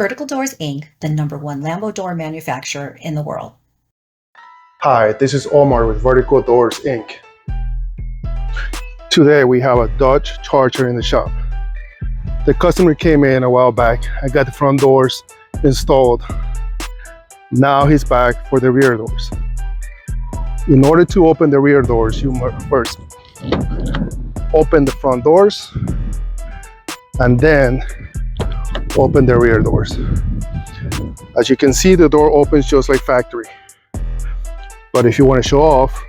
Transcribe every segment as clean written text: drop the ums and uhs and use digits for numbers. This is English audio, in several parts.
Vertical Doors Inc., the #1 Lambo door manufacturer in the world. Hi, this is Omar with Vertical Doors Inc. Today we have a Dodge Charger in the shop. The customer came in a while back. I got the front doors installed. Now he's back for the rear doors. In order to open the rear doors, you must first open the front doors and then open the rear doors. As you can see, the door opens just like factory. But if you want to show off,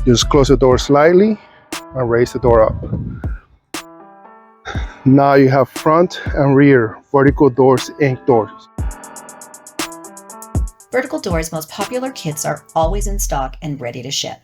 just close the door slightly and raise the door up. Now you have front and rear Vertical Doors Inc. doors. Vertical Doors' most popular kits are always in stock and ready to ship.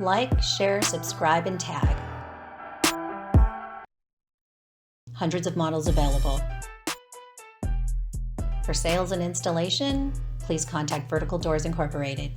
Like, share, subscribe, and tag. Hundreds of models available. For sales and installation, please contact Vertical Doors Incorporated.